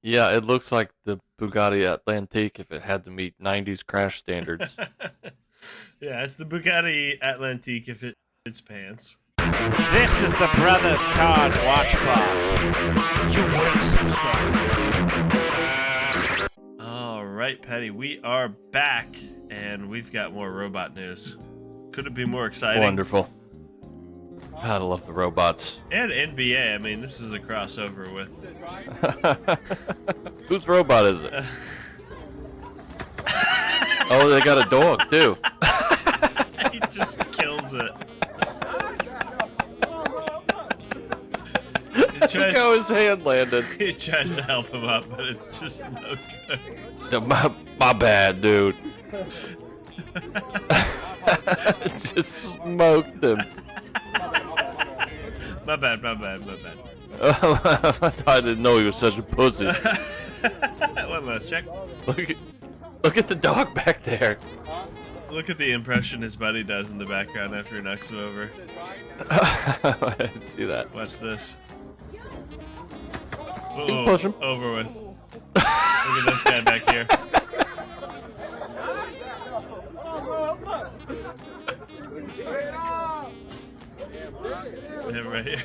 Yeah, it looks like the Bugatti Atlantique if it had to meet 90s crash standards. Yeah, it's the Bugatti Atlantique if it its pants. This is the Brothers Card Watch Bar. You will subscribe. All right, Patty, we are back, and we've got more robot news. Could it be more exciting? Wonderful. God, I love the robots. And NBA. I mean, this is a crossover with. Whose robot is it? Oh, they got a dog, too. He just kills it. Look how his hand landed. He tries to help him up, but it's just no good. My bad, dude. Just smoked him. My bad. I didn't know he was such a pussy. One last check. Look at the dog back there. Look at the impression his buddy does in the background after he knocks him over. I didn't see that. Watch this. You can push him. Over with. Look at this guy back here. Him right here.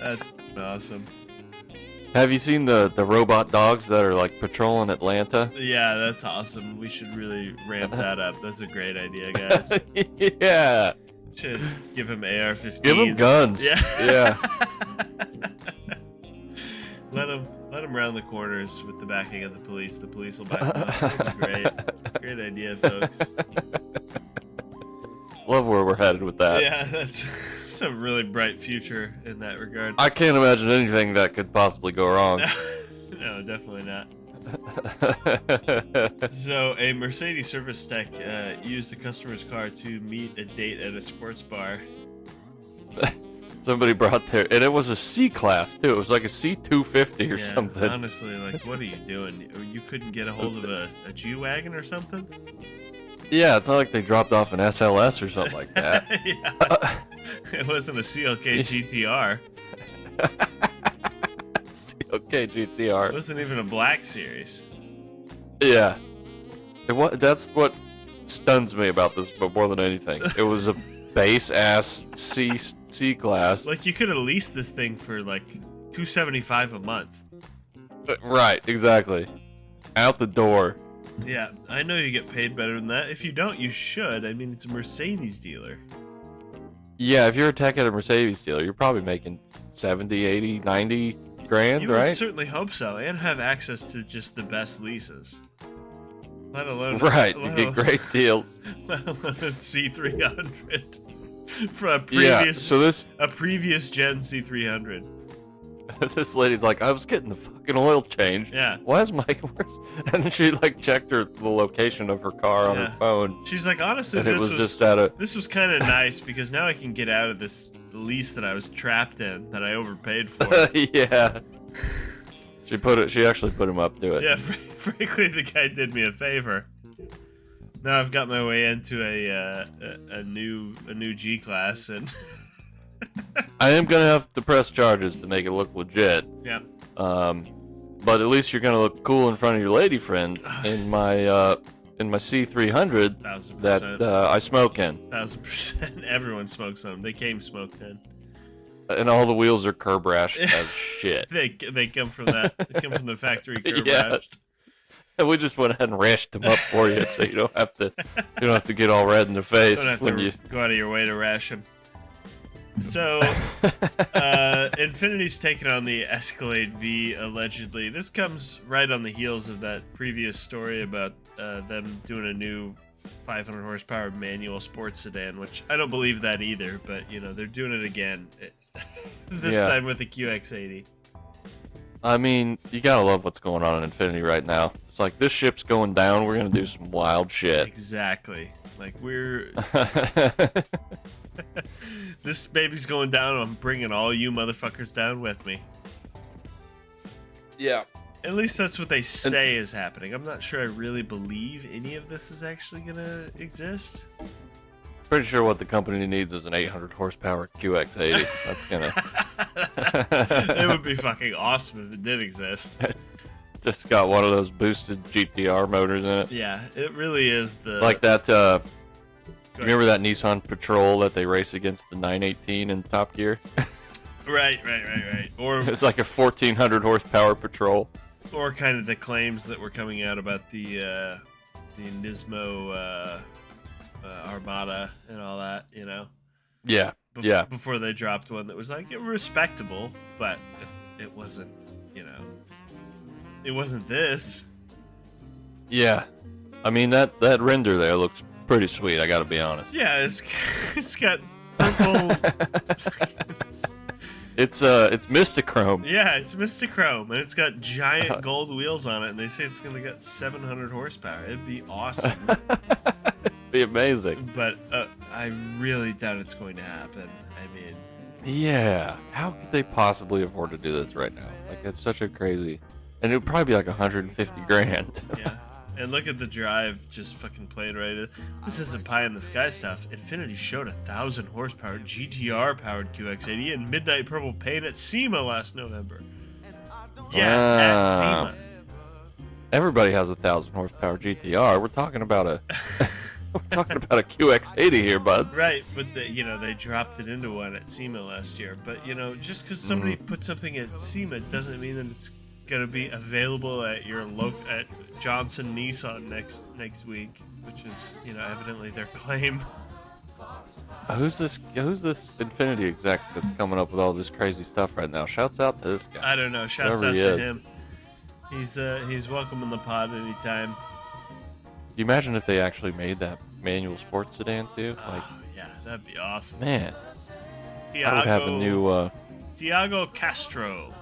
That's awesome. Have you seen the robot dogs that are like patrolling Atlanta? Yeah, that's awesome. We should really ramp that up. That's a great idea, guys. Yeah. Should give him AR-15s. Give them guns. Yeah. Yeah. Let him round the corners with the backing of the police. The police will back him up. That'd be great. Great idea, folks. Love where we're headed with that. Yeah, that's a really bright future in that regard. I can't imagine anything that could possibly go wrong. No, definitely not. So, a Mercedes service tech used the customer's car to meet a date at a sports bar. Somebody brought their, and it was a C class too. It was like a C250 or something. Honestly, like, what are you doing? You couldn't get a hold of a G-Wagon or something? Yeah, it's not like they dropped off an SLS or something like that. Yeah. It wasn't a CLK GTR. CLK GTR. It wasn't even a Black Series. Yeah. That's what stuns me about this, but more than anything. It was a base ass C class. Like, you could have leased this thing for like $275 a month. Right, exactly. Out the door. Yeah, I know you get paid better than that. If you don't, you should. I mean, it's a Mercedes dealer. Yeah, if you're a tech at a Mercedes dealer, you're probably making 70, 80, 90 grand, You right? would certainly hope so, and have access to just the best leases. Let alone Right, you get great deals. Let alone a C300 for a previous gen C300. This lady's like, I was getting the fucking oil change. Yeah. Why is my and then she like checked the location of her car on her phone. She's like, honestly, and this was kind of nice because now I can get out of this lease that I was trapped in that I overpaid for. Yeah. She actually put him up to it. Yeah, frankly, the guy did me a favor. Now I've got my way into a new G class, and I am gonna have to press charges to make it look legit. Yeah. But at least you're gonna look cool in front of your lady friend in my C300 that I smoke in. 1000%. Everyone smokes them. They came smoked in. And all the wheels are curb rashed as shit. They come from that. They come from the factory curb Yeah. rashed. And we just went ahead and rashed them up for you, so you don't have to get all red in the face Don't have when to you go out of your way to rash them. So, Infiniti's taken on the Escalade V, allegedly. This comes right on the heels of that previous story about them doing a new 500 horsepower manual sports sedan, which I don't believe that either, but, you know, they're doing it again. This time with the QX80. I mean, you gotta love what's going on in Infiniti right now. It's like, this ship's going down, we're gonna do some wild shit. Exactly. Like, we're... This baby's going down, I'm bringing all you motherfuckers down with me. Yeah. At least that's what they say is happening. I'm not sure I really believe any of this is actually gonna exist. Pretty sure what the company needs is an 800 horsepower QX80. That's gonna. It would be fucking awesome if it did exist. Just got one of those boosted GTR motors in it. Yeah, it really is the Like that. You remember that Nissan Patrol that they race against the 918 in Top Gear? Right. Or It's like a 1400 horsepower Patrol. or kind of the claims that were coming out about the Nismo Armada and all that, you know. Yeah. Before they dropped one that was like respectable, but it wasn't, you know, it wasn't this. Yeah. I mean that render there looks pretty sweet. I got to be honest. Yeah, it's got purple. It's Mistachrome. Yeah, it's Mistachrome, and it's got giant gold wheels on it, and they say it's gonna get 700 horsepower. It'd be awesome. It'd be amazing. But I really doubt it's going to happen. I mean, Yeah. How could they possibly afford to do this right now? Like, it's such a crazy. And it would probably be like 150 grand. yeah. And look at the drive just fucking playing right. This isn't pie in the sky stuff. Infiniti showed 1,000 horsepower GTR powered QX80 in midnight purple paint at SEMA last November. Yeah, at SEMA. Everybody has 1,000 horsepower GTR. We're talking about a QX80 here, bud. Right, but they dropped it into one at SEMA last year. But just because somebody put something at SEMA doesn't mean that it's gonna be available at your at Johnson Nissan next week, which is evidently their claim. Who's this Infiniti exec that's coming up with all this crazy stuff right now? Shouts out to this guy. I don't know. Shouts Whoever out he to is. him. He's welcome in the pod anytime. You imagine if they actually made that manual sports sedan too? Like, Oh yeah, that'd be awesome. man, I would have a new. Tiago Castro.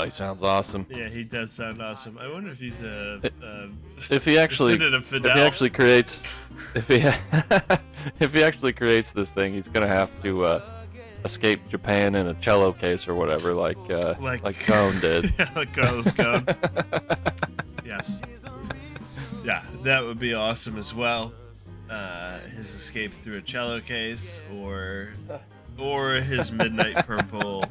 He sounds awesome. Yeah, he does sound awesome. I wonder if he's a If he actually, descendant of Fidel. if he actually creates, if he actually creates this thing, he's gonna have to escape Japan in a cello case or whatever, like Cone did. Yeah, like Carlos Cone. Yeah. Yeah, that would be awesome as well. His escape through a cello case, or his midnight purple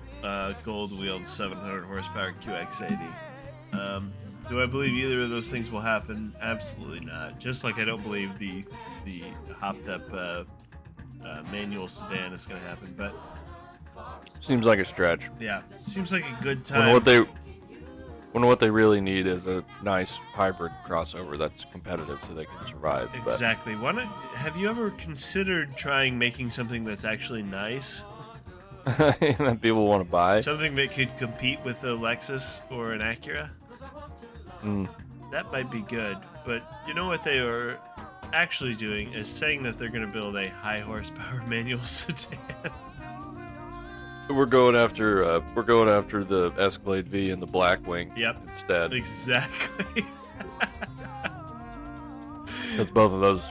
gold-wheeled 700 horsepower QX80. Do I believe either of those things will happen? Absolutely not. Just like I don't believe the hopped-up manual sedan is going to happen. But Seems like a stretch. yeah, seems like a good time. When what they really need is a nice hybrid crossover that's competitive so they can survive. Exactly. Have you ever considered trying making something that's actually nice? That people want to buy. Something that could compete with a Lexus or an Acura? That might be good. But you know what they are actually doing is saying that they're going to build a high horsepower manual sedan. We're going after the Escalade V and the Blackwing. Yep. Instead, Exactly. because both of those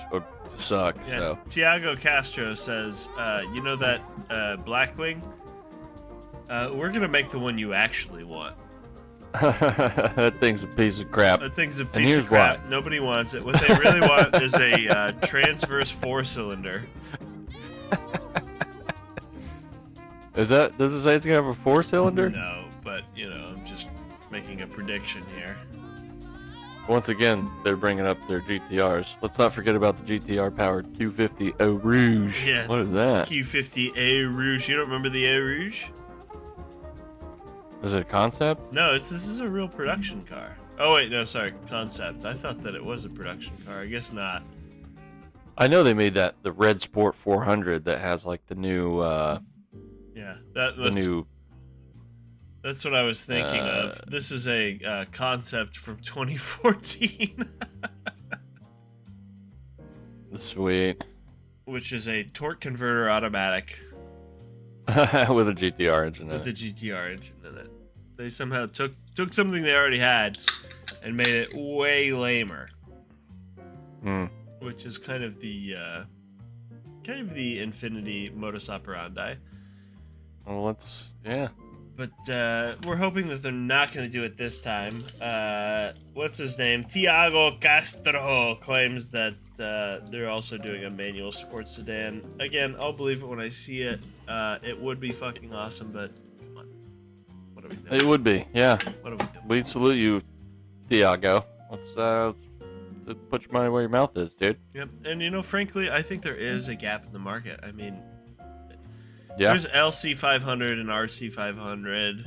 suck. Yeah. So Tiago Castro says, you know that Blackwing? We're going to make the one you actually want. that thing's a piece of crap. That thing's a And piece here's of crap. why. Nobody wants it. What they really want is a transverse 4-cylinder. Does it say it's gonna have a 4-cylinder? No, but I'm just making a prediction here. Once again, they're bringing up their GTRs. Let's not forget about the GTR-powered Q50 Eau Rouge. Yeah. What is that? Q50 A Rouge. You don't remember the A Rouge? Is it a concept? No, this is a real production car. Oh wait, no, sorry, concept. I thought that it was a production car. I guess not. I know they made the Red Sport 400 that has like the new Yeah, that's what I was thinking of. This is a concept from 2014, sweet which is a torque converter automatic with a GTR engine in with the it. GTR engine in it. They somehow took something they already had and made it way lamer, which is kind of the Infiniti modus operandi. Well, But we're hoping that they're not going to do it this time. What's his name? Tiago Castro claims that they're also doing a manual sports sedan. Again, I'll believe it when I see it. It would be fucking awesome, but come on. What are we doing? It would be, yeah. What are we doing? We salute you, Tiago. Let's put your money where your mouth is, dude. Yep. And, frankly, I think there is a gap in the market. I mean, Yeah. there's LC500 and RC500.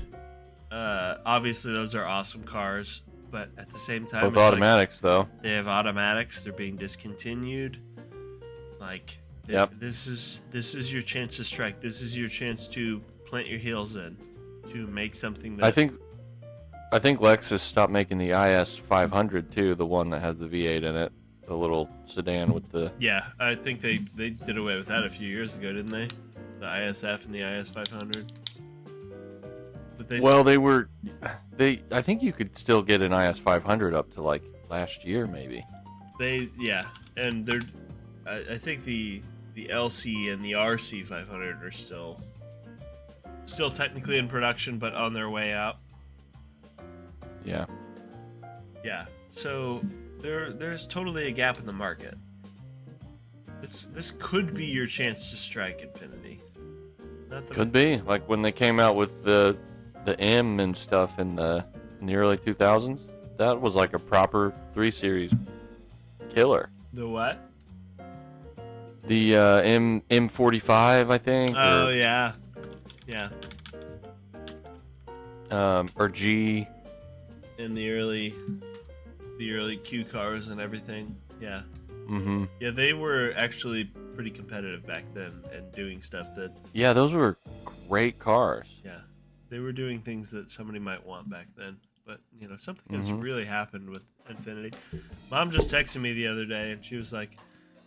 Obviously, those are awesome cars, but at the same time, Both it's like automatics, though. they have automatics. They're being discontinued. Like, Yep. this is your chance to strike. This is your chance to plant your heels in, to make something that I think Lexus stopped making the IS 500 too, the one that has the V8 in it, the little sedan with the. Yeah, I think they did away with that a few years ago, didn't they? The ISF and the IS 500. But I think you could still get an IS 500 up to like last year, maybe. And they're, I think the LC and the RC 500 are still technically in production, but on their way out. Yeah. Yeah, so there's totally a gap in the market. This could be your chance to strike, Infiniti. Could be like when they came out with the M and stuff in the early 2000s. That was like a proper 3 Series killer. The what? The M45, I think. Oh or, yeah. or G. In the early Q cars and everything. Yeah. Mm-hmm. Yeah, they were actually pretty competitive back then and doing stuff that. Yeah, those were great cars. Yeah, they were doing things that somebody might want back then. But something has really happened with Infiniti. Mom just texted me the other day, and she was like,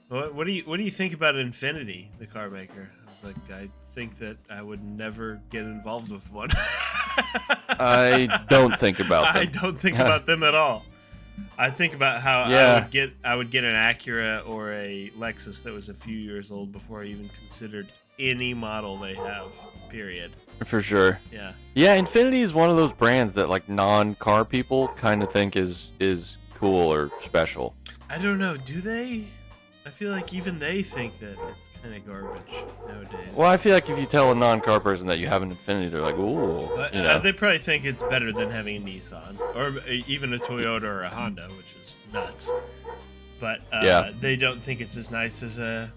"What do you think about Infiniti, the car maker?" I was like, "I think that I would never get involved with one." I don't think about them. I don't think about them at all. I think about how I would get an Acura or a Lexus that was a few years old before I even considered any model they have. Period. For sure. Yeah. Yeah, Infiniti is one of those brands that like non-car people kind of think is cool or special. I don't know. Do they? I feel like even they think that it's kind of garbage nowadays. Well, I feel like if you tell a non-car person that you have an Infiniti, they're like, ooh. But, they probably think it's better than having a Nissan or even a Toyota or a Honda, which is nuts. But they don't think it's as nice as an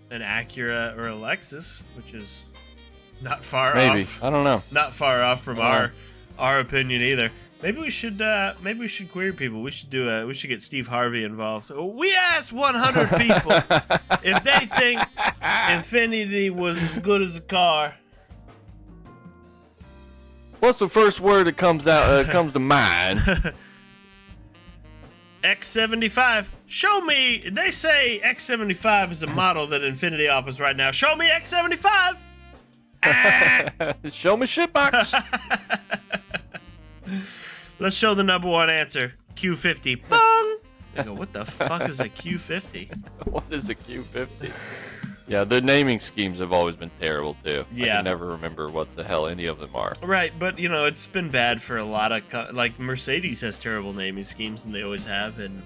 Acura or a Lexus, which is not far off. Maybe. I don't know. Not far off from our opinion either. Maybe we should query people. We should get Steve Harvey involved. So we asked 100 people if they think Infiniti was as good as a car. What's the first word that comes to mind? X75. Show me. They say X75 is a model that Infiniti offers right now. Show me X75. Show me shitbox. Let's show the number one answer. Q50. Bong! I go, what the fuck is a Q50? What is a Q50? Yeah, the naming schemes have always been terrible, too. Yeah. I can never remember what the hell any of them are. Right, but, it's been bad for a lot of... like, Mercedes has terrible naming schemes, and they always have, and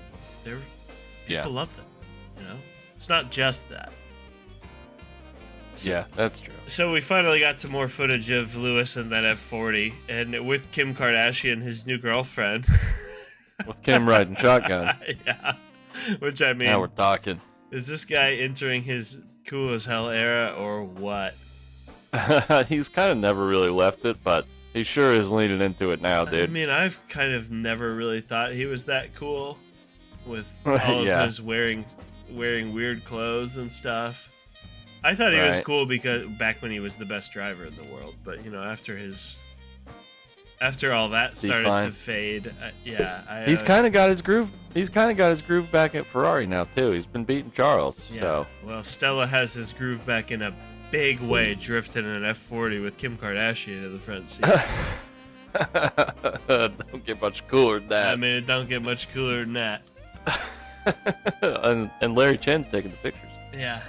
people love them, It's not just that. Yeah, that's true. So we finally got some more footage of Lewis and that F40, and with Kim Kardashian, his new girlfriend. With Kim riding shotgun. Yeah. Which, I mean... Now we're talking. Is this guy entering his cool as hell era, or what? He's kind of never really left it, but he sure is leaning into it now, dude. I mean, I've kind of never really thought he was that cool with all of his wearing weird clothes and stuff. I thought he was cool because back when he was the best driver in the world, but after all that started to fade, he's kind of got his groove. He's kind of got his groove back at Ferrari now too. He's been beating Charles. Yeah. So. Well, Stella has his groove back in a big way, drifting in an F40 with Kim Kardashian in the front seat. Don't get much cooler than that. I mean, it don't get much cooler than that. and Larry Chen's taking the pictures. Yeah.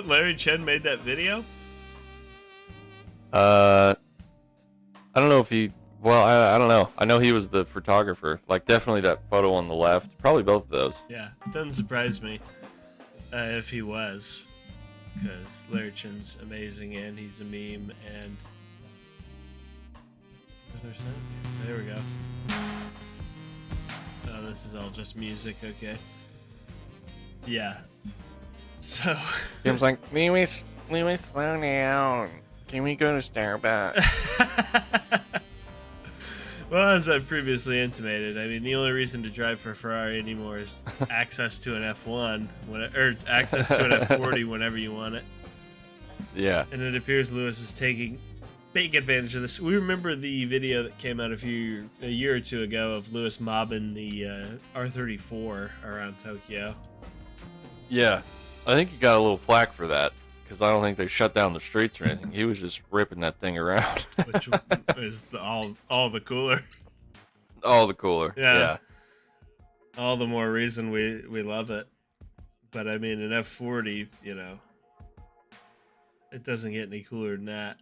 Larry Chen made that video? I don't know if he. Well, I don't know. I know he was the photographer. Like, definitely that photo on the left. Probably both of those. Yeah, it doesn't surprise me if he was, because Larry Chin's amazing and he's a meme. And there we go. Oh, this is all just music. Okay. Yeah. So. Kim's like, we slow down. Can we go to Starbucks? Well, as I previously intimated, I mean, the only reason to drive for a Ferrari anymore is access to an F1, or access to an F40 whenever you want it. Yeah. And it appears Lewis is taking big advantage of this. We remember the video that came out a year or two ago of Lewis mobbing the R34 around Tokyo. Yeah. I think he got a little flack for that, because I don't think they shut down the streets or anything. He was just ripping that thing around. Which is all the cooler. All the cooler. Yeah. All the more reason we love it. But I mean, an F40, you know, it doesn't get any cooler than that.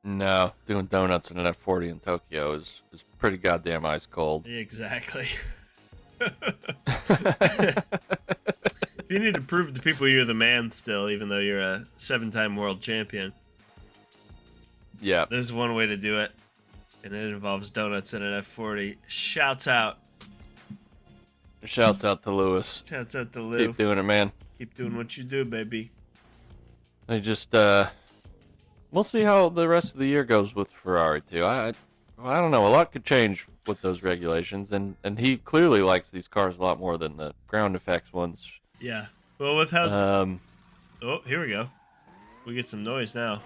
No, doing donuts in an F40 in Tokyo is pretty goddamn ice cold. Exactly. If you need to prove to people you're the man still, even though you're a 7-time world champion. Yeah. There's one way to do it, and it involves donuts in an F40. Shouts out. Shouts out to Lewis. Shouts out to Lou. Keep doing it, man. Keep doing what you do, baby. They just, we'll see how the rest of the year goes with Ferrari, too. I don't know. A lot could change with those regulations, and he clearly likes these cars a lot more than the ground effects ones. Yeah. Well, with how... oh, here we go. We get some noise now.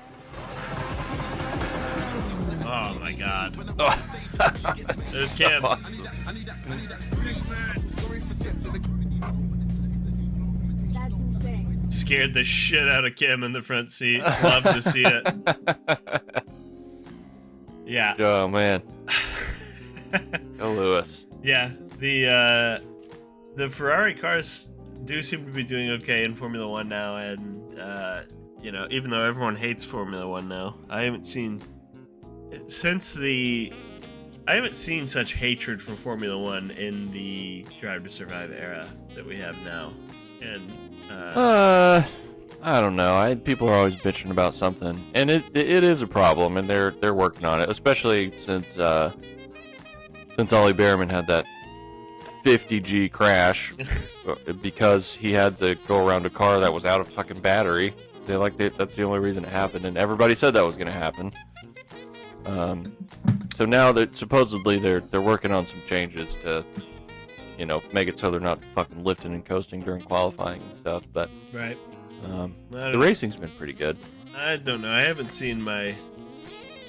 Oh, my God. There's Cam. Awesome. Scared the shit out of Kim in the front seat. Love to see it. Yeah. Oh, man. Go Lewis. Yeah. The Ferrari cars do seem to be doing okay in Formula One now, and you know, even though everyone hates Formula One now, I haven't seen such hatred for Formula One in the Drive to Survive era that we have now. And I don't know. People are always bitching about something, and it is a problem, and they're working on it, especially since Ollie Behrman had that 50G crash because he had to go around a car that was out of fucking battery. That's the only reason it happened, and everybody said that was going to happen. So now that supposedly they're working on some changes to, you know, make it so they're not fucking lifting and coasting during qualifying and stuff. But right, the racing's been pretty good. I don't know. I haven't seen the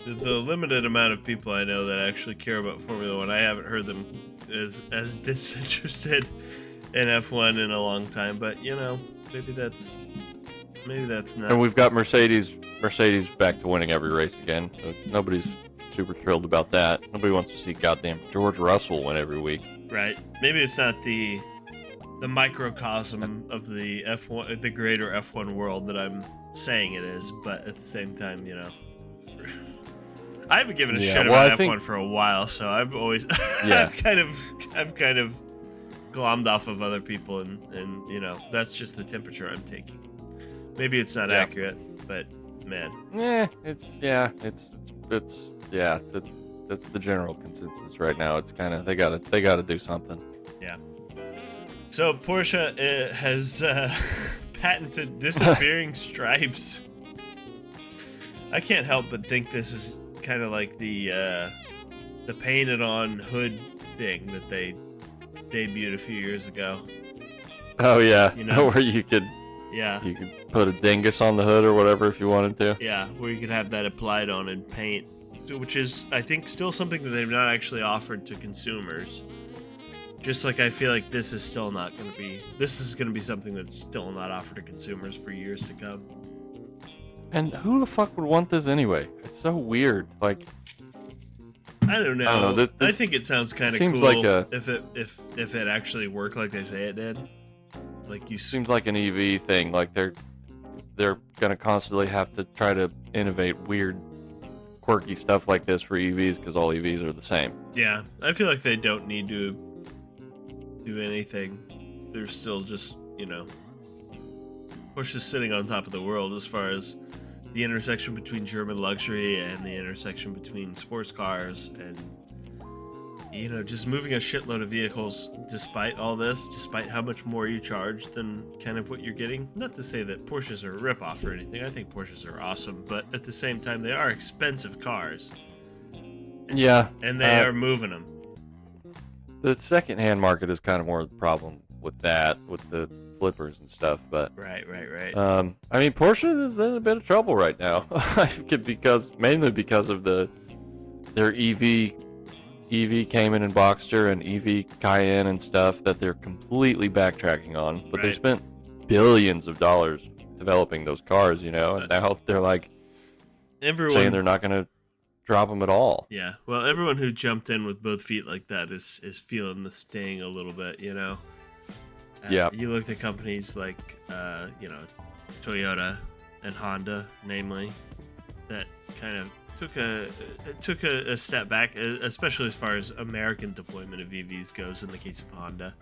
limited amount of people I know that actually care about Formula One. I haven't heard them as disinterested in F1 in a long time. But you know, maybe that's not. And we've got Mercedes back to winning every race again. So nobody's super thrilled about that. Nobody wants to see goddamn George Russell win every week. Right. Maybe it's not the microcosm of the F1, the greater F1 world that I'm saying it is, but at the same time, you know, I haven't given a shit about F1 for a while, so I've always I've kind of glommed off of other people, and you know, that's just the temperature I'm taking. Maybe it's not accurate, but man. That's the general consensus right now. It's kind of they gotta do something. Yeah. So Porsche has patented disappearing stripes. I can't help but think this is kind of like the painted on hood thing that they debuted a few years ago. Oh yeah, you know, where you could put a dingus on the hood or whatever if you wanted to. Yeah, where you could have that applied on in paint, which is, I think, still something that they've not actually offered to consumers. Just like I feel like this is still not going to be. This is going to be something that's still not offered to consumers for years to come. And who the fuck would want this anyway? It's so weird. Like, I don't know. I think it sounds kind of cool like if it actually worked like they say it did. Like seems like an EV thing. Like they're gonna constantly have to try to innovate weird, quirky stuff like this for EVs because all EVs are the same. Yeah, I feel like they don't need to do anything. They're still just, Porsche is sitting on top of the world as far as the intersection between German luxury and the intersection between sports cars and, just moving a shitload of vehicles despite all this, despite how much more you charge than kind of what you're getting. Not to say that Porsches are a ripoff or anything. I think Porsches are awesome, but at the same time, they are expensive cars. Yeah. And they are moving them. The secondhand market is kind of more the problem with that, with the flippers and stuff, but Right. I mean, Porsche is in a bit of trouble right now, mainly because of their EV Cayman and Boxster and EV Cayenne and stuff that they're completely backtracking on, but they spent billions of dollars developing those cars, and now they're like saying they're not going to drop them at all. Yeah, well, everyone who jumped in with both feet like that is feeling the sting a little bit, Yeah. You look at companies like, Toyota and Honda, namely, that kind of took a step back, especially as far as American deployment of EVs goes in the case of Honda.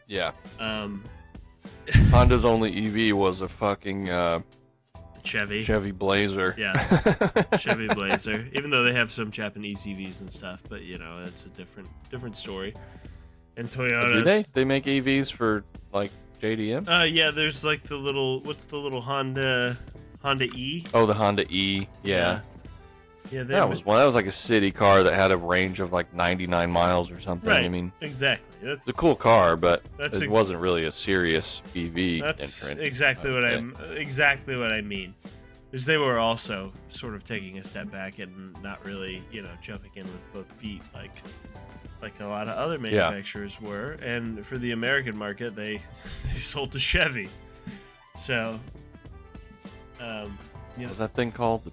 Yeah. Honda's only EV was a fucking Chevy Blazer. Yeah, Chevy Blazer. Even though they have some Japanese EVs and stuff, but it's a different story. And Toyota. Do they? They make EVs for like JDM? Yeah. There's like the little Honda E. Oh, the Honda E. Yeah. Yeah. That was one. That was like a city car that had a range of like 99 miles or something. Right. I mean, exactly. It's a cool car, but That's it wasn't really a serious EV That's entrant. exactly what I mean. Is they were also sort of taking a step back and not really, jumping in with both feet like a lot of other manufacturers were. And for the American market, they sold to Chevy. So, Was that thing called the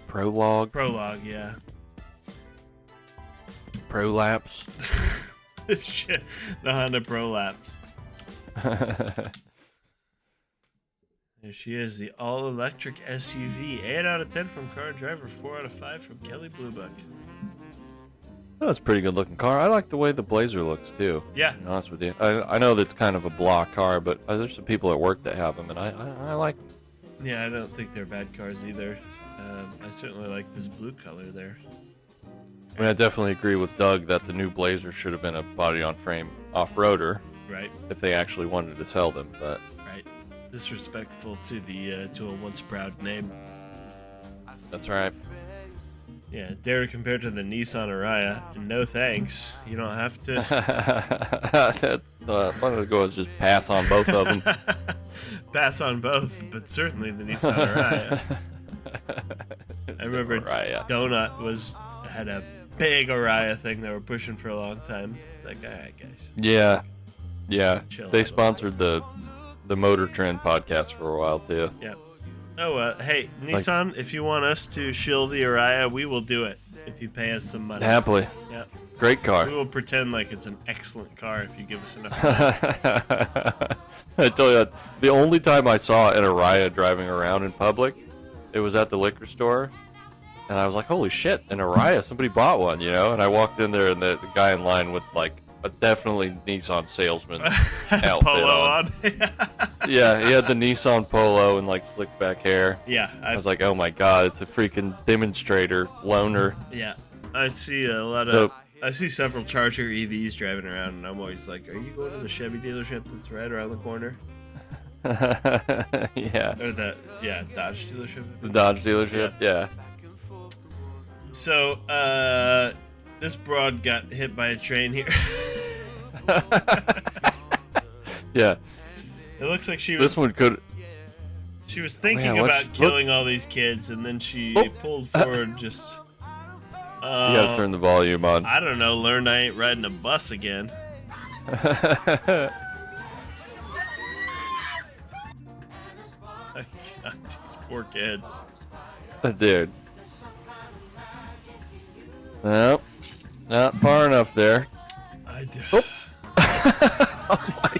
Prologue? Prologue, yeah. Prolapse? Shit, the Honda Prolapse. There she is, the all-electric SUV. 8 out of 10 from Car and Driver, 4 out of 5 from Kelly Blue Book. That's a pretty good looking car. I like the way the Blazer looks too. Yeah. To be honest with you, I know that's kind of a blah car, but there's some people at work that have them, and I like them. Yeah, I don't think they're bad cars either. I certainly like this blue color there. I mean, I definitely agree with Doug that the new Blazer should have been a body-on-frame off-roader. Right. If they actually wanted to sell them, but right, disrespectful to the to a once proud name. That's right. Yeah, dare to compare to the Nissan Ariya. No thanks. You don't have to. That's I'm gonna go and just pass on both of them. Pass on both, but certainly the Nissan Ariya. I remember Ariya. Donut had a big Ariya thing they were pushing for a long time. It's like, all right, guys. Yeah. Chill They out. sponsored the Motor Trend podcast for a while too. Yeah. Oh, hey, Nissan, if you want us to shill the Ariya, we will do it if you pay us some money. Happily. Yeah. Great car. We will pretend like it's an excellent car if you give us enough money. I tell you, the only time I saw an Ariya driving around in public, it was at the liquor store, and I was like, "Holy shit, an Ariya! Somebody bought one," And I walked in there, and the guy in line with like a definitely Nissan salesman outfit Polo on. Yeah, he had the Nissan Polo and like slick back hair. Yeah. I was like, "Oh my god, it's a freaking demonstrator loaner." Yeah. I see a lot of. So- I see several Charger EVs driving around, and I'm always like, "Are you going to the Chevy dealership that's right around the corner?" Yeah. Or the Dodge dealership. The Dodge dealership. Yeah. So, this broad got hit by a train here. Yeah. It looks like she was. This one could. She was thinking Man, about killing all these kids, and then she pulled forward just. You gotta turn the volume on. I don't know. Learned I ain't riding a bus again. God, these poor kids. Dude. Nope. Not far enough there. Oh. Oh my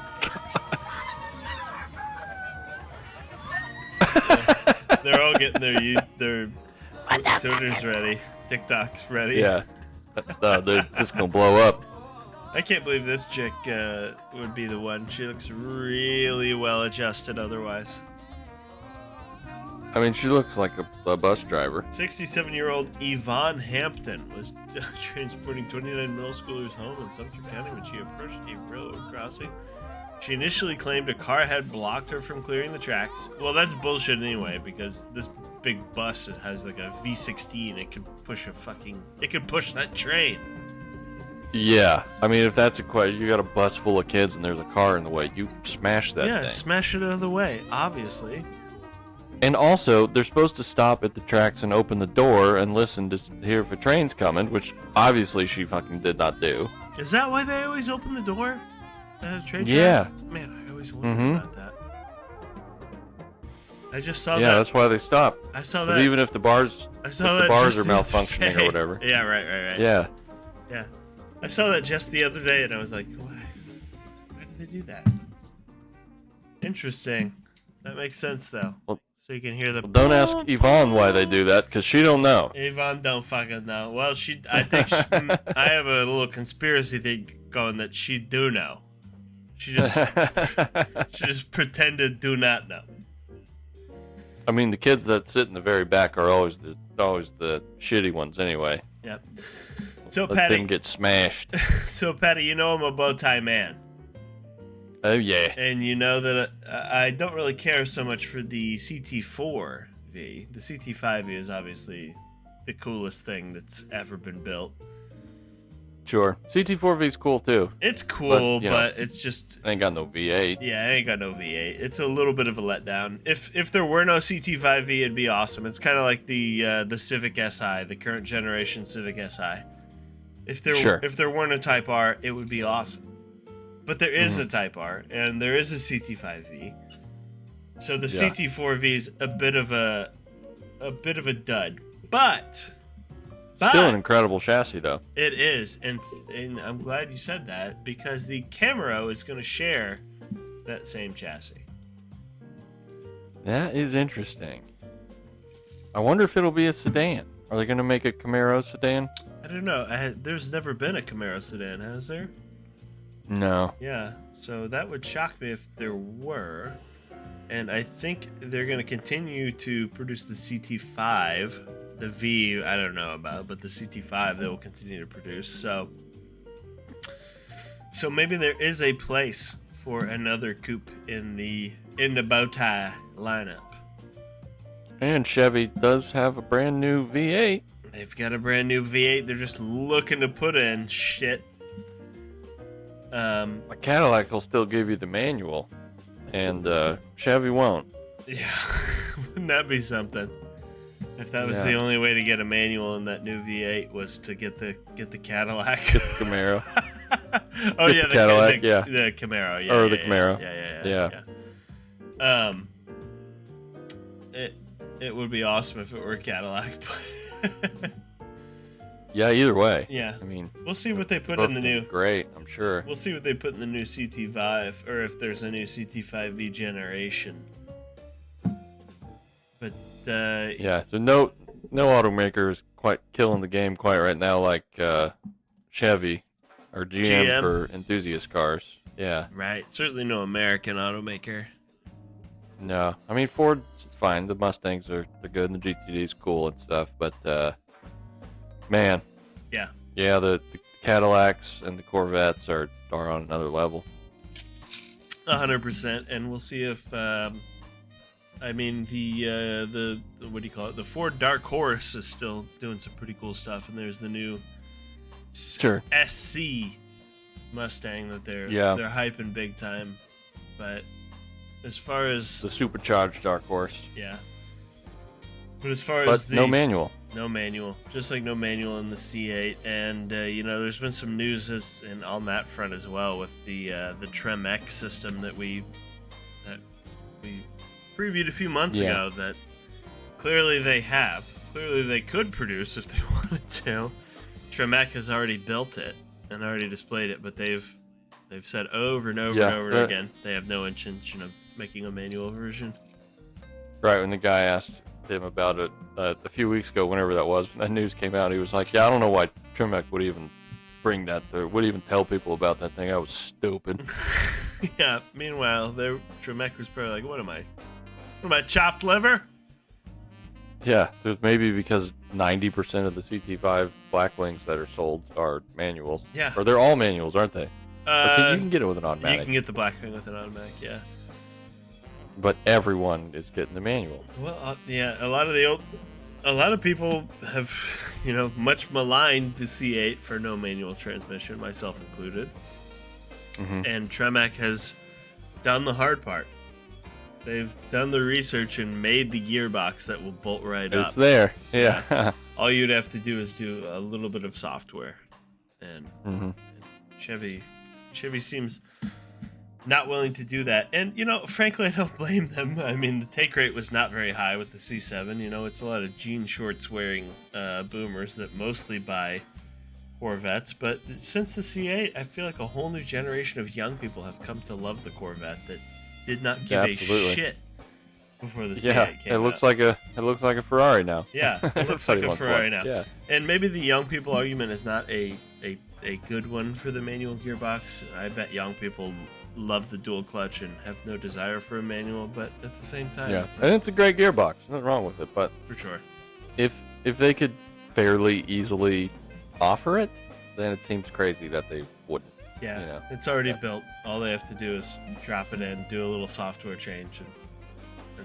god. They're all getting their Twitter's ready. TikTok's ready. Yeah. They're just gonna blow up. I can't believe this chick would be the one. She looks really well adjusted otherwise. I mean, she looks like a bus driver. 67-year-old Yvonne Hampton was transporting 29 middle schoolers home in Sumter County when she approached a railroad crossing. She initially claimed a car had blocked her from clearing the tracks. Well, that's bullshit anyway, because this big bus has like a V16. It could push that train. Yeah, I mean, if that's you got a bus full of kids and there's a car in the way, you smash that Yeah, thing. smash it out of the way, obviously. And also, they're supposed to stop at the tracks and open the door and listen to hear if a train's coming, which obviously she fucking did not do. Is that why they always open the door at a train track? Yeah. Man, I always wondered about that. I just saw that. Yeah, that's why they stop. I saw 'Cause that. even if the bars, I saw that the bars just are the other malfunctioning day. or whatever. Yeah, right. Yeah. Yeah. I saw that just the other day and I was like, why did they do that? Interesting. That makes sense though. Well, so you can hear the. Well, don't ask Yvonne why they do that, because she don't know. Yvonne don't fucking know. Well, I think I have a little conspiracy thing going that she do know. She just pretended do not know. I mean, the kids that sit in the very back are always the shitty ones anyway. Yep. So Let Patty, them get smashed. So Patty, you know I'm a bow tie man. Oh yeah. And you know that I don't really care so much for the CT4V. The CT5V is obviously the coolest thing that's ever been built. Sure. CT4V is cool too. It's cool, But, but it's just... Ain't got no V8. Yeah, it ain't got no V8. It's a little bit of a letdown. If there were no CT5V, it'd be awesome. It's kind of like the Civic Si, the current generation Civic Si. If there weren't a Type R, it would be awesome. But there is a Type R, and there is a CT5V. So the CT4V is a bit of a dud. But Still an incredible chassis, though. it is, and I'm glad you said that, because the Camaro is going to share that same chassis. That is interesting. I wonder if it'll be a sedan. Are they going to make a Camaro sedan? I don't know. There's never been a Camaro sedan, has there? No. Yeah, so that would shock me if there were. And I think they're going to continue to produce the CT5. The V, I don't know about, but the CT5 they will continue to produce. So maybe there is a place for another coupe in the bow tie lineup. And Chevy does have a brand new V8. They've got a brand new V8. They're just looking to put in shit. A Cadillac will still give you the manual, and Chevy won't. Yeah, wouldn't that be something? If that was the only way to get a manual in that new V8 was to get the Cadillac. Get the Camaro. Oh Get yeah, the Cadillac, yeah. The Camaro, yeah. Or the yeah, Camaro. Yeah. It would be awesome if it were a Cadillac. Yeah, either way. Yeah. I mean, We'll see what they put both in the new. Great, I'm sure. We'll see what they put in the new CT5, or if there's a new CT5V generation. But yeah, so no automaker is quite killing the game quite right now like Chevy or GM for enthusiast cars. Yeah. Right. Certainly no American automaker. No, I mean Ford is fine. The Mustangs they're good, and the GTD is cool and stuff. But man, yeah, the Cadillacs and the Corvettes are on another level. 100%, and we'll see if I mean the what do you call it? The Ford Dark Horse is still doing some pretty cool stuff, and there's the new SC Mustang that they're hyping big time. But as far as the supercharged Dark Horse, but as far as no manual, just like no manual in the C8, and there's been some news on that front as well with the Trem X system that we previewed a few months ago. That clearly they could produce if they wanted to. Trem X has already built it and already displayed it, but they've said over and over and over again they have no intention of making a manual version. Right, when the guy asked to him about it a few weeks ago, whenever that was. When that news came out, he was like, "Yeah, I don't know why Tremec would even bring that, would even tell people about that thing. That was stupid." Yeah. Meanwhile, Tremec was probably like, "What am I? Chopped liver?" Yeah, maybe because 90% of the CT5 Blackwings that are sold are manuals. Yeah. Or they're all manuals, aren't they? You can get it with an automatic. You can get the Blackwing with an automatic, yeah. But everyone is getting the manual. Well, yeah, a lot of people have, much maligned the C8 for no manual transmission, myself included. Mm-hmm. And Tremec has done the hard part. They've done the research and made the gearbox that will bolt right up. It's there, yeah. All you'd have to do is do a little bit of software, and Chevy seems not willing to do that. And frankly, I don't blame them. I mean, the take rate was not very high with the C7. It's a lot of jean shorts wearing boomers that mostly buy Corvettes. But since the C8, I feel like a whole new generation of young people have come to love the Corvette that did not give a shit before the C8 came it looks like a Ferrari now. Yeah, it looks like a Ferrari now. Yeah. And maybe the young people argument is not a good one for the manual gearbox. I bet young people love the dual clutch and have no desire for a manual, but at the same time, and it's a great gearbox. Nothing wrong with it, but for sure, if they could fairly easily offer it, then it seems crazy that they wouldn't. Yeah, it's already built. All they have to do is drop it in, do a little software change.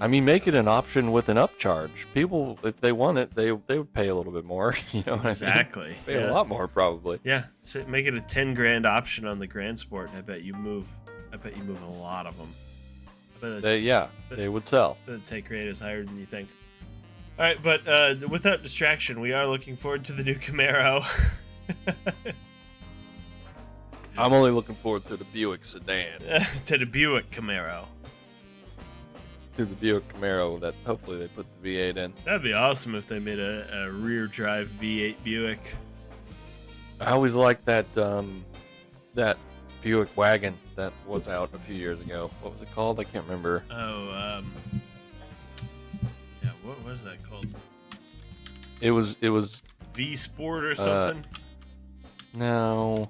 I mean, make it an option with an upcharge. People, if they want it, they would pay a little bit more. Exactly. I mean? Pay a lot more, probably. Yeah, so make it a $10,000 option on the Grand Sport. I bet you move a lot of them. They would sell. The take rate is higher than you think. All right, but without distraction, we are looking forward to the new Camaro. I'm only looking forward to the Buick Sedan. To the Buick Camaro. To the Buick Camaro that hopefully they put the V8 in. That'd be awesome if they made a rear drive V8 Buick. I always liked that Buick wagon that was out a few years ago. What was it called? I can't remember. Yeah, what was that called? It was V Sport or something? No.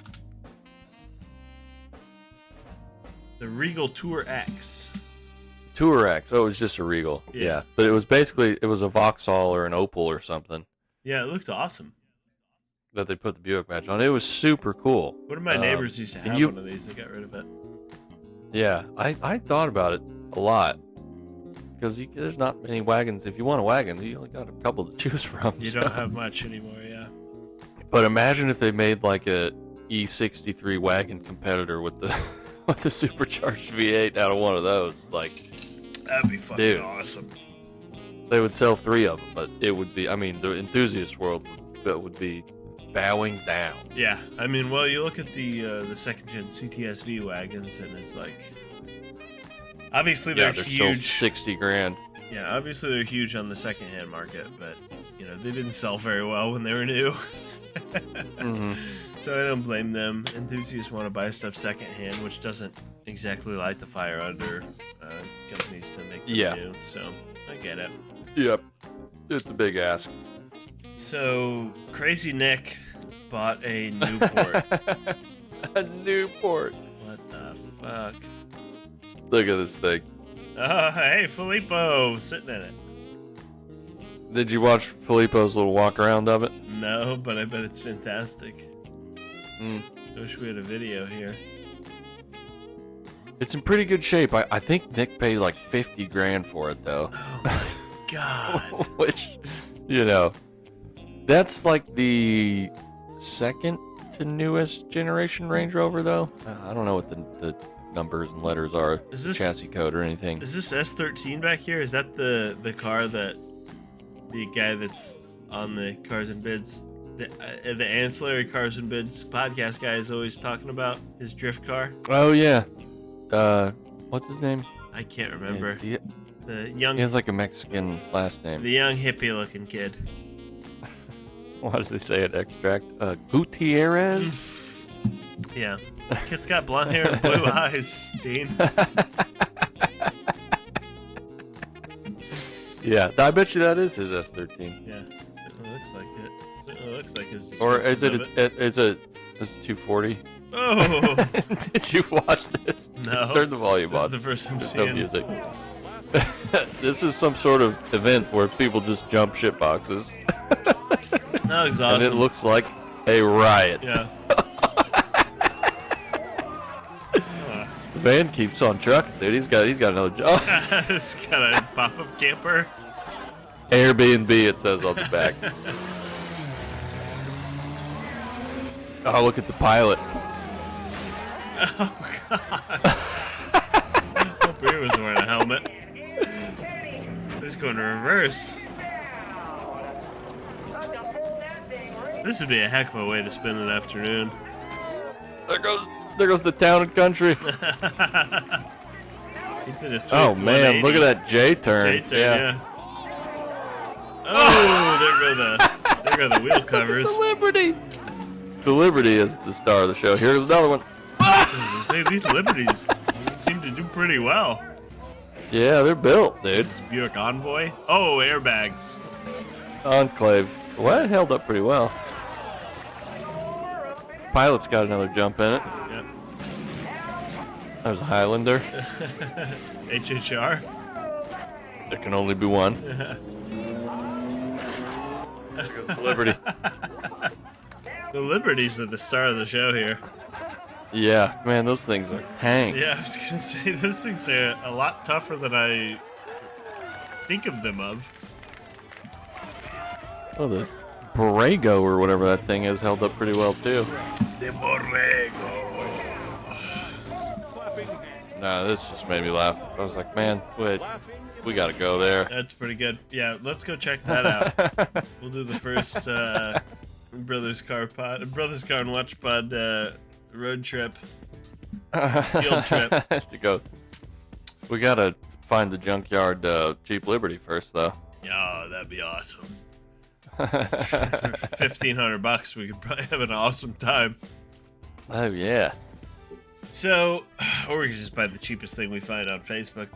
The Regal Tour X. Tour X. Oh, it was just a Regal. Yeah. But it was a Vauxhall or an Opel or something. Yeah, it looked awesome. That they put the Buick badge on. It was super cool. One of my neighbors used to have one of these. They got rid of it. Yeah, I thought about it a lot. Because there's not many wagons. If you want a wagon, you only got a couple to choose from. You don't have much anymore, yeah. But imagine if they made like a E63 wagon competitor with the with the supercharged V8 out of one of those. Like, that'd be fucking awesome. They would sell 3 of them, but it would be, I mean, the enthusiast world would be bowing down. Yeah, I mean, well, you look at the second gen CTSV wagons, and it's like, obviously they're huge. Sold $60,000. Yeah, obviously they're huge on the secondhand market, but they didn't sell very well when they were new. Mm-hmm. So I don't blame them. Enthusiasts want to buy stuff secondhand, which doesn't exactly light the fire under companies to make them new. So I get it. Yep, it's a big ask. So Crazy Nick bought a Newport. A Newport. What the fuck? Look at this thing. Oh, hey, Filippo, sitting in it. Did you watch Filippo's little walk around of it? No, but I bet it's fantastic. I wish we had a video here. It's in pretty good shape. I think Nick paid like $50,000 for it, though. Oh my god! Which, that's like the second to newest generation Range Rover, though. I don't know what the numbers and letters are, chassis code or anything. Is this S13 back here? Is that the car that the guy that's on the Cars and Bids, the ancillary Cars and Bids podcast guy is always talking about? His drift car? Oh, yeah. What's his name? I can't remember. Yeah, the young. He has like a Mexican last name. The young hippie-looking kid. What does they say at Extract? Gutierrez? Yeah. Kid's got blonde hair and blue eyes, Dean. Yeah, I bet you that is his S13. Yeah, certainly looks like it. Certainly looks like his. Or is it? description It's a 240. Oh Did you watch this? no! Turn the volume This on. is the first time There's no seeing. music. This is some sort of event where people just jump shit boxes, That looks and it awesome. looks like a riot. Yeah. The van keeps on trucking, dude. He's got another job. It's got a pop-up camper. Airbnb, it says on the back. Oh, look at the pilot. Oh God! Hope he was wearing a helmet. He's going to reverse. This would be a heck of a way to spend an afternoon. There goes the town and country. He did a sweet Oh man, 180. look at that J turn. J-turn, yeah. Oh, there go the wheel covers. The Liberty. The Liberty is the star of the show. Here's another one. Say these Liberties seem to do pretty well. Yeah, they're built, dude. This is Buick Envoy. Oh, airbags. Enclave. Well, it held up pretty well. Pilot's got another jump in it. Yep. There's a Highlander. HHR. There can only be one. There goes the Liberty. The Liberties are the star of the show here. Yeah, man, those things are tanks. Yeah, I was gonna say those things are a lot tougher than I think of them of. Oh, the Borrego or whatever that thing is held up pretty well too. The Borrego. Nah, this just made me laugh. I was like, man, wait, we gotta go there. That's pretty good. Yeah, let's go check that out. We'll do the first Brothers Car and Watch Pod road trip. Field trip. To go. We gotta find the junkyard Jeep Liberty first, though. Yeah, that'd be awesome. For $1,500, we could probably have an awesome time. Oh yeah. So, or we could just buy the cheapest thing we find on Facebook.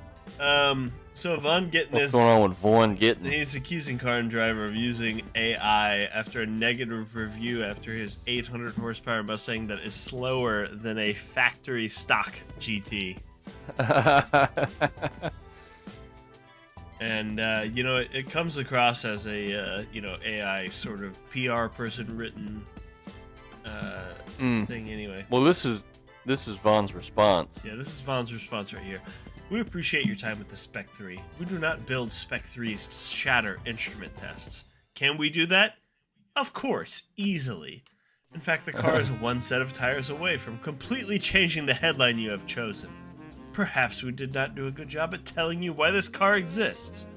So Von Gittin What's is going on with Vaughn Gittin? he's accusing car and driver of using AI after a negative review after his 800 horsepower Mustang that is slower than a factory stock GT. And it comes across as a AI sort of PR person written thing anyway. Well, this is Vaughn's response. Yeah, this is Von's response right here. We appreciate your time with the Spec 3. We do not build Spec 3's shatter instrument tests. Can we do that? Of course, easily. In fact, the car is one set of tires away from completely changing the headline you have chosen. Perhaps we did not do a good job at telling you why this car exists.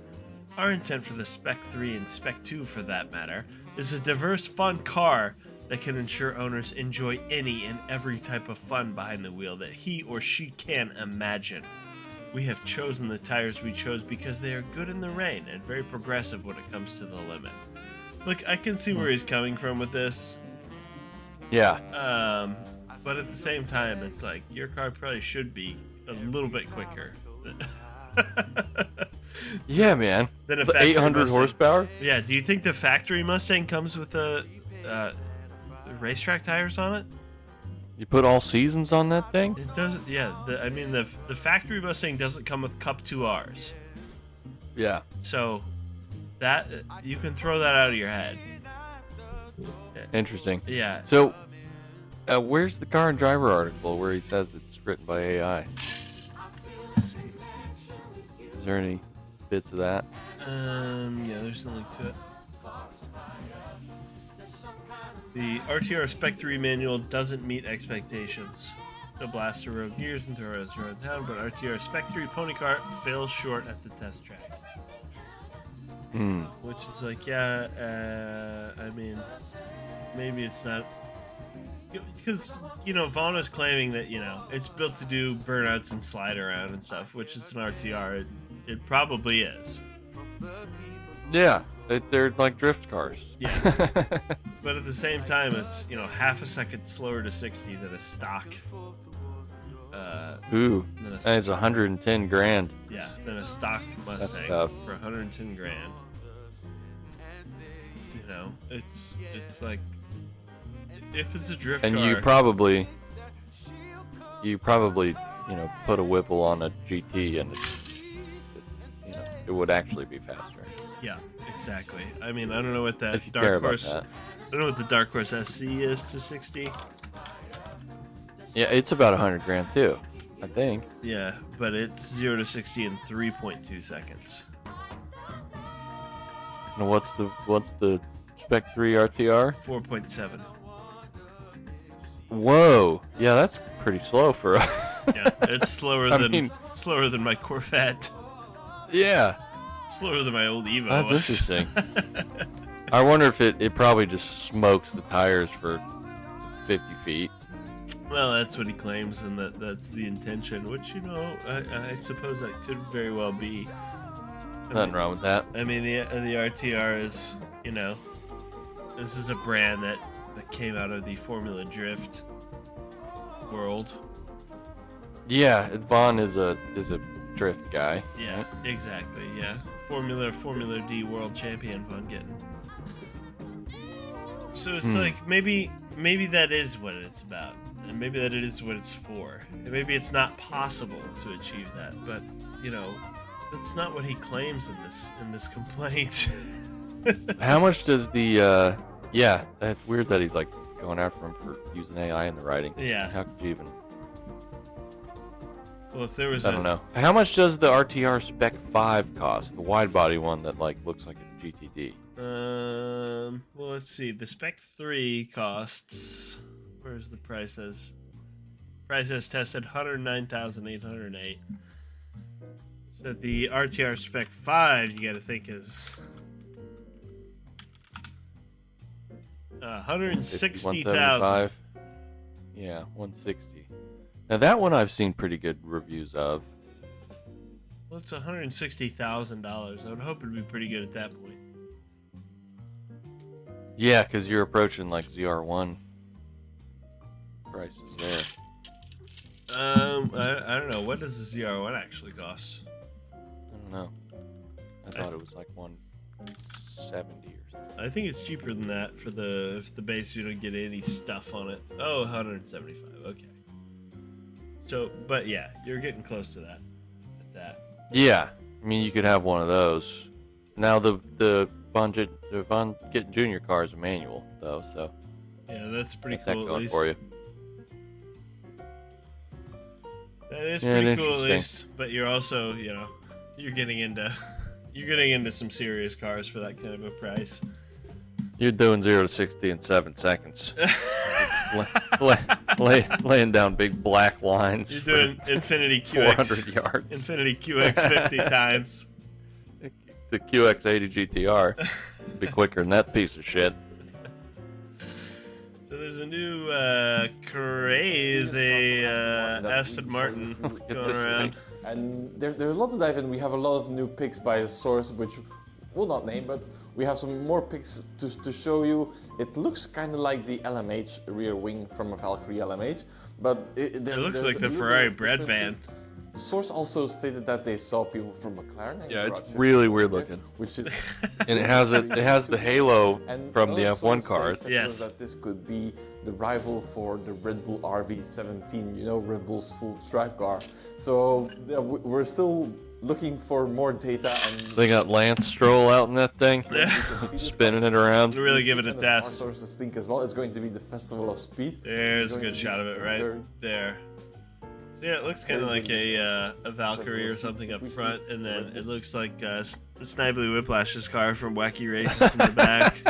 Our intent for the Spec 3 and Spec 2, for that matter, is a diverse, fun car that can ensure owners enjoy any and every type of fun behind the wheel that he or she can imagine. We have chosen the tires we chose because they are good in the rain and very progressive when it comes to the limit. Look, I can see where he's coming from with this. Yeah. But at the same time, it's like, your car probably should be a little bit quicker. Yeah, man. Than a The factory 800 Mustang. horsepower? Yeah, do you think the factory Mustang comes with a racetrack tires on it? You put all seasons on that thing? It doesn't. Yeah, the factory Mustang doesn't come with Cup 2Rs, Yeah. so that you can throw that out of your head. Interesting. Yeah. So, where's the car and driver article where he says it's written by AI? Let's see. Is there any bits of that? Yeah, there's a link to it. The RTR Spec 3 manual doesn't meet expectations. So blaster road gears and throw us around town, but RTR Spec 3 pony car fails short at the test track. Which is like, yeah, I mean, maybe it's not. Because, Vaughn is claiming that, it's built to do burnouts and slide around and stuff, which is an RTR. It probably is. Yeah. They're like drift cars. Yeah. But at the same time, it's, half a second slower to 60 than a stock Ooh, than a, that is 110 grand. yeah, than a stock Mustang tough. for 110 grand. You know, it's like if it's a drift And car, you probably, put a Whipple on a GT and it would actually be faster. yeah, exactly. I mean, I don't know what that If you care dark about horse. that. I don't know what the dark horse SC is to 60. Yeah, it's about 100 grand too, I think. Yeah, but it's 0 to 60 in 3.2 seconds. And what's the Spec 3 RTR? 4.7. Whoa, yeah, that's pretty slow for a. Yeah, it's slower I than mean- slower than my Corvette. Yeah, Slower than my old Evo. that's was. interesting. I wonder if it probably just smokes the tires for 50 feet. Well, that's what he claims, and that's the intention. Which I suppose that could very well be. Nothing wrong with that. I mean, the RTR is, this is a brand that came out of the Formula Drift world. Yeah, Vaughn is a drift guy. Yeah, right? exactly. Yeah, Formula D world champion Von Gittin. So it's like maybe that is what it's about, and maybe that is what it's for. And maybe it's not possible to achieve that, but that's not what he claims in this complaint. How much does the? Yeah, that's weird that he's like going after him for using AI in the writing. Yeah. How could you even? Well, if there was I don't know. How much does the RTR Spec 5 cost? The wide body one that looks like a GTD. Well, let's see. The Spec 3 costs. Where's the prices? Prices tested 109,808. So the RTR Spec 5, you got to think is 160,000. 175. Yeah, 160. Now that one I've seen pretty good reviews of. Well, it's $160,000. I would hope it'd be pretty good at that point. Yeah, because you're approaching like ZR1 prices there. I don't know. What does the ZR1 actually cost? I don't know. I thought it was like 170 or something. I think it's cheaper than that for the base. You don't get any stuff on it. Oh, 175. Okay. So, but yeah, you're getting close to that. At that. Yeah, I mean you could have one of those. Now the Von Gittin Jr. car is a manual though, so Yeah, that's pretty got that cool. At going least. for you. That is Yeah, pretty cool at interesting. least. But you're also, you're getting into some serious cars for that kind of a price. You're doing 0 to 60 in 7 seconds. Laying down big black lines. You're for doing Infiniti QX 400 yards. Infiniti QX 50 times. The QX80 GTR would be quicker than that piece of shit. So there's a new crazy Aston Martin going around. And there's a lot to dive in. We have a lot of new picks by a source, which we'll not name, but we have some more picks to show you. It looks kind of like the LMH rear wing from a Valkyrie LMH, but It looks like the Ferrari bread van. The source also stated that they saw people from McLaren. Yeah, it's really weird looking. Which is And it has the halo and from the other F1 sources cars. said Yes. that this could be the rival for the Red Bull RB17, Red Bull's full track car. So yeah, we're still looking for more data and They got Lance Stroll out in that thing, spinning it around. Really give it a And as our test. sources think as well, it's going to be the Festival of Speed. There's It's a going good to shot be of it right very- there. So yeah, it looks kind of like a Valkyrie or something up front, and then it looks like Snively Whiplash's car from Wacky Races in the back.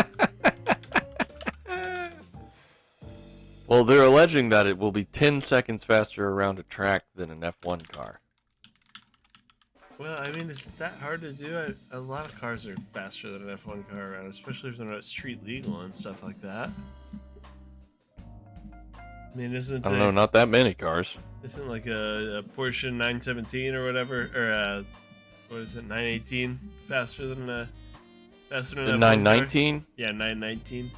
Well, they're alleging that it will be 10 seconds faster around a track than an F1 car. Well, I mean, is that hard to do? A lot of cars are faster than an F1 car around, especially if they're not street legal and stuff like that. I mean, I don't know, not that many cars. Isn't like a Porsche 917 or whatever, or what is it, 918 faster than an The F1 car? 919? Yeah, 919.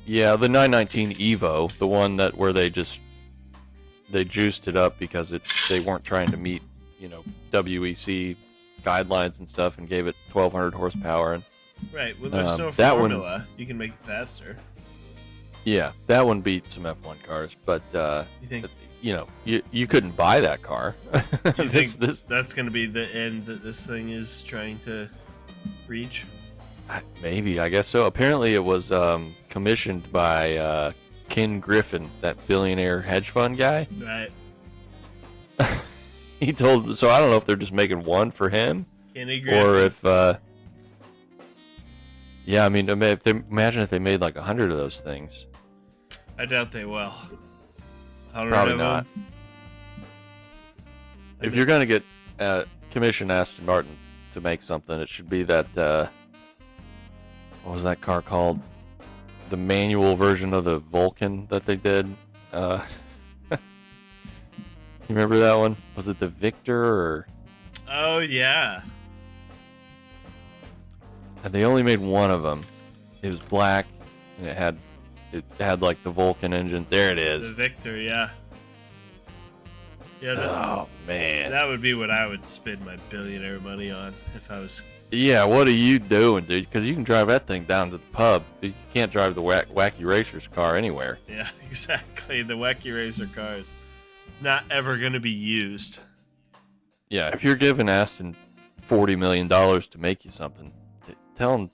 Yeah, the 919 Evo, the one where they just they juiced it up because they weren't trying to meet, WEC guidelines and stuff, and gave it 1,200 horsepower. And Right. Well, there's no that one- formula. You can make it faster. yeah, that one beat some F1 cars, but You think? you couldn't buy that car. You this, think this that's going to be the end that this thing is trying to reach? maybe, I guess so. Apparently, it was commissioned by Ken Griffin, that billionaire hedge fund guy. Right. He told, so I don't know if they're just making one for him, Kenny Griffin. or if yeah, I mean, imagine if they made like 100 of those things. I doubt they will. 100 Probably of not. them? If you're gonna get commission Aston Martin to make something, it should be that what was that car called? The manual version of the Vulcan that they did. You remember that one? Was it the Victor or? Oh, yeah. And they only made one of them. It was black, and it had like the Vulcan engine. There it The is. Victor, yeah. Yeah, Oh man. that would be what I would spend my billionaire money on if I was... Yeah, what are you doing, dude? Because you can drive that thing down to the pub. You can't drive the Wacky Racer's car anywhere. Yeah, exactly. The Wacky Racer car is not ever going to be used. Yeah, if you're giving Aston $40 million to make you something, tell him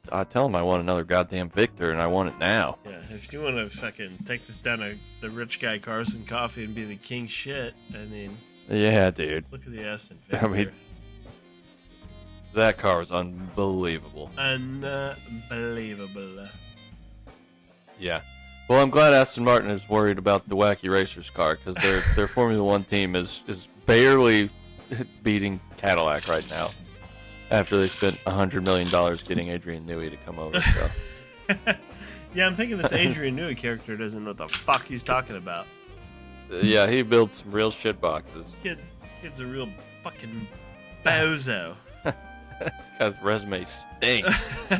I want another goddamn Victor, and I want it now. Yeah, if you want to fucking take this down to the rich guy cars and coffee and be the king shit, I mean, Yeah, dude. look at the Aston Victor. I mean, that car is unbelievable. Unbelievable. Yeah. Well, I'm glad Aston Martin is worried about the Wacky Racers car, because their Formula One team is barely beating Cadillac right now, after they spent $100 million getting Adrian Newey to come over. So. Yeah, I'm thinking this Adrian Newey character doesn't know what the fuck he's talking about. Yeah, he builds some real shit boxes. Kid's a real fucking bozo. This guy's resume stinks.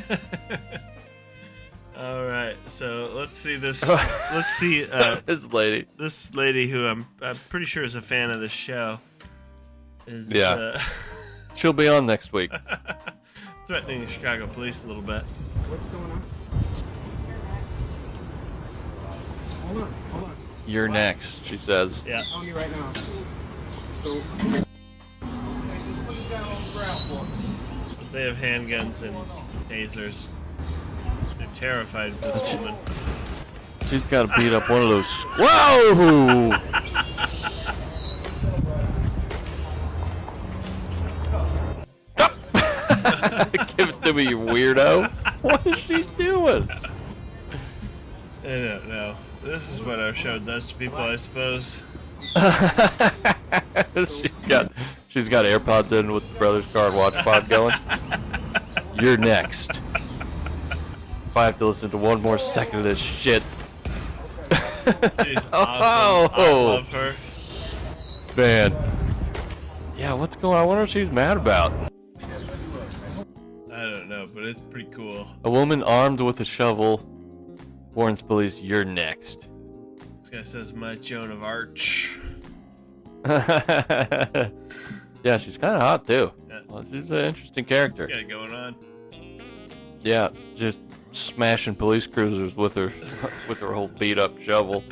All right, so let's see this. Let's see This lady. this lady who I'm pretty sure is a fan of this show. Is Yeah. She'll be on next week. threatening the Chicago police a little bit. What's going on? Hold on. You're next, she says. Yeah. On you right now. So. They have handguns and tasers. They're terrified of this woman. She's got to beat up one of those. Whoa! Give it to me, you weirdo. What is she doing? I don't know. This is what our show does to people, I suppose. She's got AirPods in with the Brothers Card Watch Pod going. You're next. If I have to listen to one more second of this shit. She's awesome. I Oh. love her. Man. Yeah, what's going on? I wonder what she's mad about. I don't know, but it's pretty cool. A woman armed with a shovel warns police, you're next. This guy says, "My Joan of Arc." Yeah, she's kind of hot too. Yeah. Well, she's an interesting character. Got it going on. Yeah, just smashing police cruisers with her whole beat up shovel.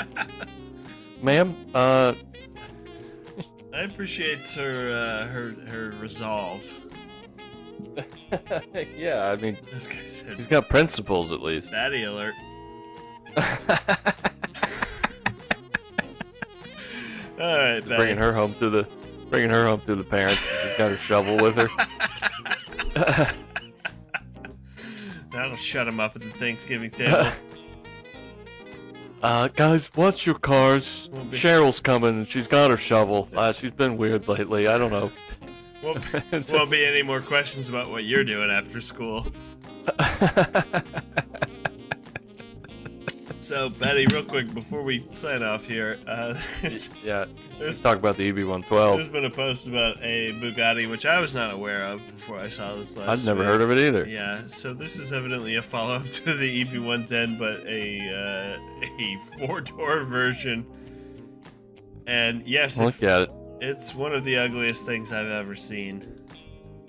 Ma'am, I appreciate her resolve. yeah, I mean, This guy said, she's got principles at least. "Fatty alert." All right, Betty. Bringing her home to the parents. She's got her shovel with her. That'll shut him up at the Thanksgiving table. Guys, watch your cars. Cheryl's coming and she's got her shovel. She's been weird lately. I don't know. Won't be any more questions about what you're doing after school. So, Betty, real quick before we sign off here, Yeah, let's talk about the EB112. there's been a post about a Bugatti, which I was not aware of before I saw this last I'd never week. heard of it either. Yeah, so this is evidently a follow-up to the EB110, but a four-door version. And yes, Look at it. it's one of the ugliest things I've ever seen.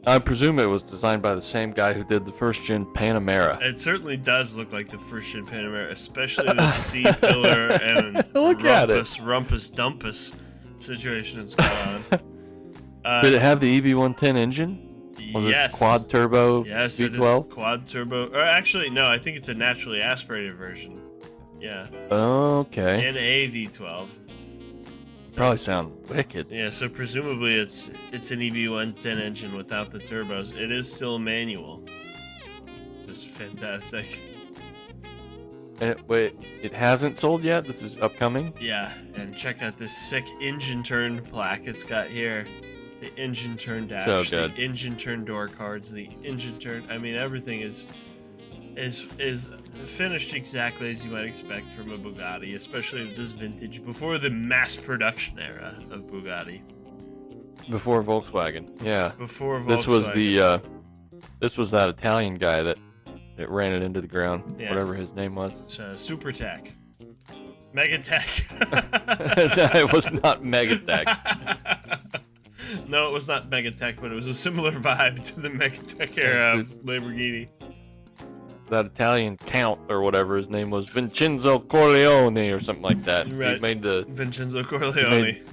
I presume it was designed by the same guy who did the first-gen Panamera. It certainly does look like the first-gen Panamera, especially the C-pillar and Look at it. rumpus dumpus situation it's got on. Did it have the EB110 engine? Was Yes. it quad turbo Yes, it is V12? quad turbo. Or actually, no, I think it's a naturally aspirated version. Yeah. Okay. And a V12. Probably sound wicked. Yeah, so presumably it's an EB110 engine without the turbos. It is still manual. Just fantastic. And wait, it hasn't sold yet? This is upcoming? Yeah, and check out this sick engine turn plaque it's got here. The engine turn dash, So good. the engine turn door cards, the engine turn. I mean, everything is finished exactly as you might expect from a Bugatti, especially with this vintage, before the mass production era of Bugatti. Before Volkswagen. Yeah. Before Volkswagen. This was that Italian guy that ran it into the ground. Yeah. Whatever his name was. It's Super Tech. Megatech. It was not Megatech. No, it was not Megatech, but it was a similar vibe to the Megatech era of Lamborghini. That Italian count or whatever his name was, Vincenzo Corleone or something like that. Right. He made the Vincenzo Corleone.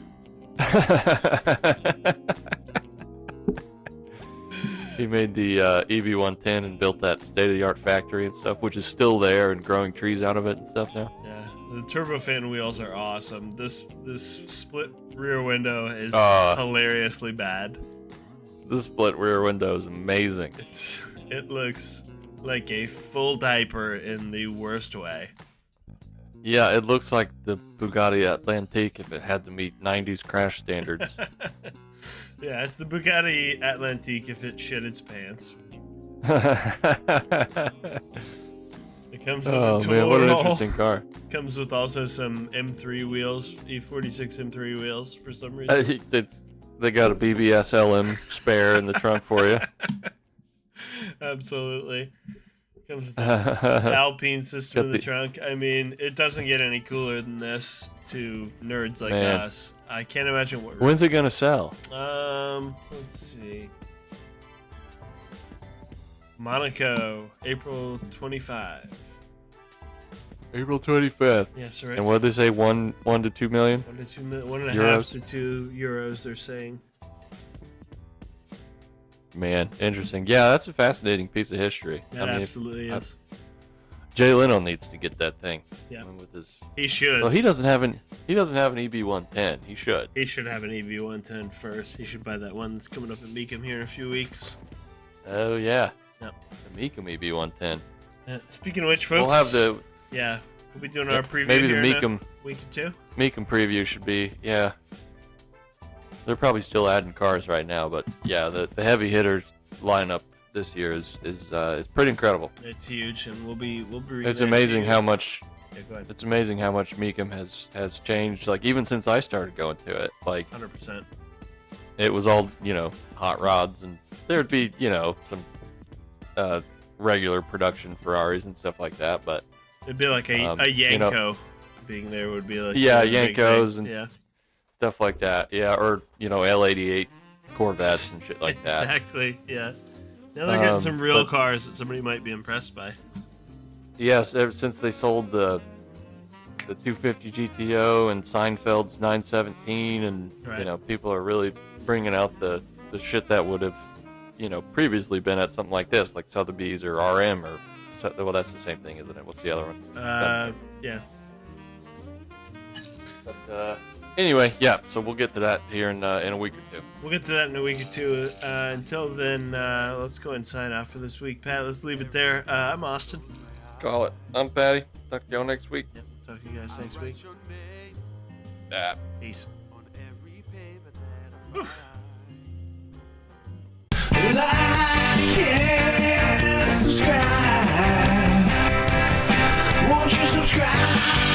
he made the EB110 and built that state-of-the-art factory and stuff, which is still there and growing trees out of it and stuff now. Yeah, the turbofan wheels are awesome. This split rear window is hilariously bad. This split rear window is amazing. It looks like a full diaper in the worst way. Yeah, it looks like the Bugatti Atlantique if it had to meet 90s crash standards. Yeah, it's the Bugatti Atlantique if it shit its pants. It comes with a man, what an total- interesting car. Comes with also some M3 wheels, E46 M3 wheels for some reason. They got a BBS LM spare in the trunk for you. Absolutely. Comes with the Alpine system Got in the the- trunk. I mean, it doesn't get any cooler than this to nerds like Man. us. I can't imagine what. When's it gonna sell? Let's see. Monaco, April 25. April 25th. Yes, right. And what did they say? 1 to 2 million? 1 to 2 million, 1.5 Euros? to 2 euros. They're saying. Man, interesting. Yeah, that's a fascinating piece of history. That absolutely is. Jay Leno needs to get that thing. Yeah. With his. He should. Well, he doesn't have an EB110. He should. He should have an EB110 first. He should buy that one that's coming up in Meekum here in a few weeks. Oh yeah. Yep. The Meekum EB110. Speaking of which, folks, We'll have the yeah, we'll be doing our preview maybe the here in Meekum a week or two. Meekum preview should be They're probably still adding cars right now, but yeah, the heavy hitters lineup this year is pretty incredible. It's huge, and we'll be. It's amazing how much. Yeah, go ahead. It's amazing how much Meekum has changed. Like even since I started going to it, like 100%. it was all hot rods, and there'd be some regular production Ferraris and stuff like that. But It'd be like a Yanko being there would be like yeah, the big Yankos thing. and stuff like that. Yeah, or L88 Corvettes and shit like that. Exactly. Yeah. Now they're getting some real cars that somebody might be impressed by. Yes, ever since they sold the 250 GTO and Seinfeld's 917, and Right. people are really bringing out the shit that would have previously been at something like this, like Sotheby's or RM or well, that's the same thing, isn't it? What's the other one? Yeah. But anyway, yeah. So we'll get to that here in a week or two. We'll get to that in a week or two. Until then, let's go and sign off for this week. Pat, let's leave it there. I'm Austin. Call it. I'm Patty. Talk to y'all next week. Yep. Talk to you guys next week. Yeah. Peace. Like and subscribe. Won't you subscribe?